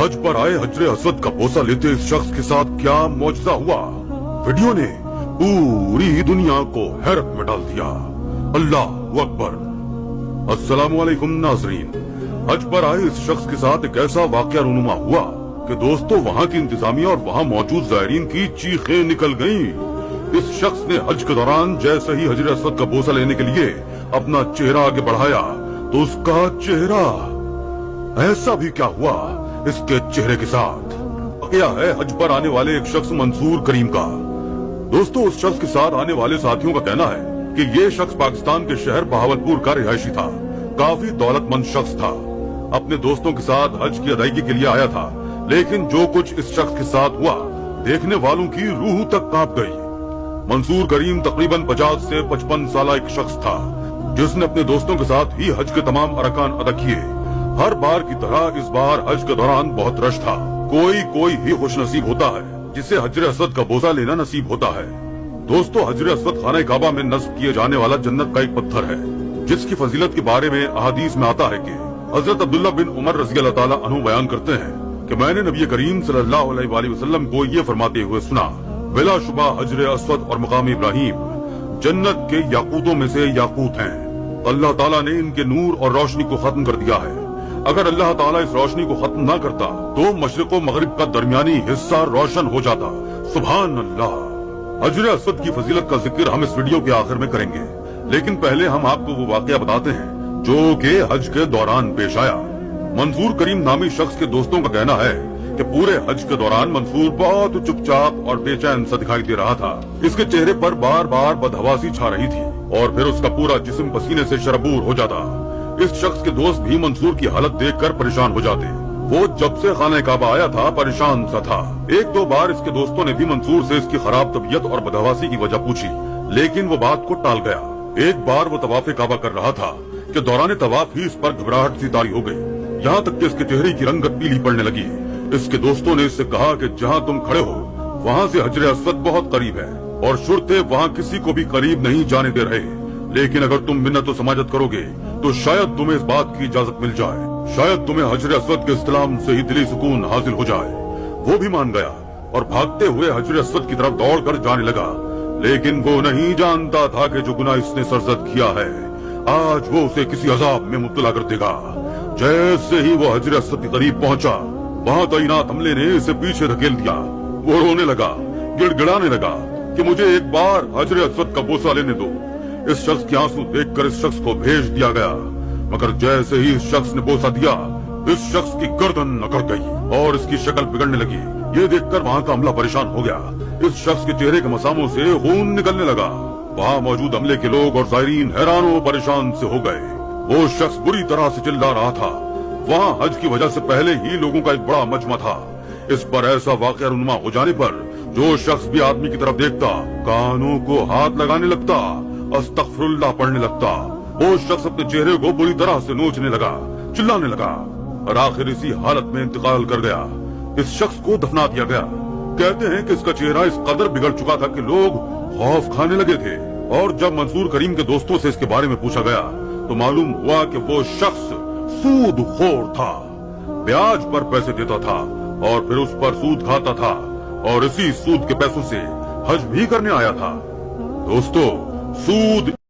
हज पर आए हजरे असवद का बोसा लेते इस शख्स के साथ क्या मौजज़ा हुआ। वीडियो ने पूरी दुनिया को हैरत में डाल दिया। अल्लाह अकबर। अस्सलामु अलैकुम नाज़रीन। हज पर आए इस शख्स के साथ एक ऐसा वाक़या रूनुमा हुआ कि दोस्तों वहाँ की इंतजामिया और वहाँ मौजूद ज़ायरीन की चीखें निकल गईं। इस शख्स ने हज के दौरान जैसे ही हजरे असवद का बोसा लेने के लिए अपना चेहरा आगे बढ़ाया तो उसका चेहरा, ऐसा भी क्या हुआ इसके चेहरे के साथ। क्या है हज पर आने वाले एक शख्स मंसूर करीम का। दोस्तों उस शख्स के साथ आने वाले साथियों का कहना है कि ये शख्स पाकिस्तान के शहर बहावलपुर का रिहायशी था। काफी दौलतमंद शख्स था। अपने दोस्तों के साथ हज की अदायगी के लिए आया था, लेकिन जो कुछ इस शख्स के साथ हुआ देखने वालों की रूह तक कांप गई। मंसूर करीम तकरीबन 50 से 55 साल एक शख्स था जिसने अपने दोस्तों के साथ ही हज के तमाम अरकान अदा किए। हर बार की तरह इस बार हज के दौरान बहुत रश था। कोई ही खुशनसीब होता है जिसे हजरे असवद का बोसा लेना नसीब होता है। दोस्तों हजरे असवद खाना काबा में नस्ब किए जाने वाला जन्नत का एक पत्थर है जिसकी फजीलत के बारे में अहादीस में आता है कि हजरत अब्दुल्ला बिन उमर रज़ी अल्लाह ताला अन्हु बयान करते हैं कि मैंने नबी करीम सल्लल्लाहु अलैहि वसल्लम को ये फरमाते हुए सुना, बिला शुबा हजरे असवद और मकाम इब्राहिम जन्नत के याकूतों में से याकूत हैं। अल्लाह ताला ने इनके नूर और रोशनी को खत्म कर दिया है। अगर अल्लाह ताला इस रोशनी को खत्म न करता तो मशरिक व मगरिब का दरमियानी हिस्सा रोशन हो जाता। सुभान अल्लाह। हजरे असवद की फजीलत का जिक्र हम इस वीडियो के आखिर में करेंगे, लेकिन पहले हम आपको वो वाकया बताते हैं जो कि हज के दौरान पेश आया। मंसूर करीम नामी शख्स के दोस्तों का कहना है कि पूरे हज के दौरान मंसूर बहुत चुपचाप और बेचैन सा दिखाई दे रहा था। इसके चेहरे पर बार बार बदहवासी छा रही थी और फिर उसका पूरा जिस्म पसीने से शरबूर हो जाता। इस शख्स के दोस्त भी मंसूर की हालत देखकर परेशान हो जाते। वो जब से खाने काबा आया था परेशान सा था। एक दो बार इसके दोस्तों ने भी मंसूर से इसकी खराब तबीयत और बदहवासी की वजह पूछी, लेकिन वो बात को टाल गया। एक बार वो तवाफ़े काबा कर रहा था कि दौरान तवाफ ही इस पर घबराहट सी तारी हो गई। यहाँ तक कि इसके चेहरे की रंगत पीली पड़ने लगी। इसके दोस्तों ने इससे कहा कि जहाँ तुम खड़े हो वहाँ से हजरे असवद बहुत करीब है और शुरते वहाँ किसी को भी करीब नहीं जाने दे रहे, लेकिन अगर तुम मिन्नत और समाजत करोगे तो शायद तुम्हें इस बात की इजाजत मिल जाए। शायद तुम्हें हजरे असवद के इस्लाम से ही दिली सुकून हासिल हो जाए। वो भी मान गया और भागते हुए हजरे असवद की तरफ दौड़ कर जाने लगा, लेकिन वो नहीं जानता था कि जो गुनाह इसने सरजद किया है आज वो उसे किसी अजाब में मुब्तला कर देगा। जैसे ही वो हजरे असवद के करीब पहुंचा, वहाँ तैनात अमले ने इसे पीछे धकेल दिया। वो रोने लगा, गिड़गिड़ाने लगा कि मुझे एक बार हजरे असवद का बोसा लेने दो। इस शख्स के आंसू देखकर इस शख्स को भेज दिया गया, मगर जैसे ही इस शख्स ने बोसा दिया इस शख्स की गर्दन अकड़ गई और इसकी शक्ल बिगड़ने लगी। ये देखकर वहाँ का अमला परेशान हो गया। इस शख्स के चेहरे के मसामों से खून निकलने लगा। वहाँ मौजूद अमले के लोग और ज़ायरीन हैरान व परेशान से हो गए। वो शख्स बुरी तरह से चिल्ला रहा था। वहाँ हज की वजह से पहले ही लोगों का एक बड़ा मजमा था। इस पर ऐसा वाक़या रूनुमा हो जाने पर जो शख्स भी आदमी की तरफ देखता कानों को हाथ लगाने लगता, अस्तगफिरुल्लाह पढ़ने लगता। वो शख्स अपने चेहरे को बुरी तरह से नोचने लगा, चिल्लाने लगा और आखिर इसी हालत में इंतकाल कर गया। इस शख्स को दफना दिया गया। कहते हैं कि इसका चेहरा इस कदर बिगड़ चुका था कि लोग खौफ खाने लगे थे। और जब मंसूर करीम के दोस्तों से इसके बारे में पूछा गया तो मालूम हुआ कि वो शख्स सूदखोर था। ब्याज पर पैसे देता था और फिर उस पर सूद खाता था और इसी सूद के पैसों से हज भी करने आया था। दोस्तों सूद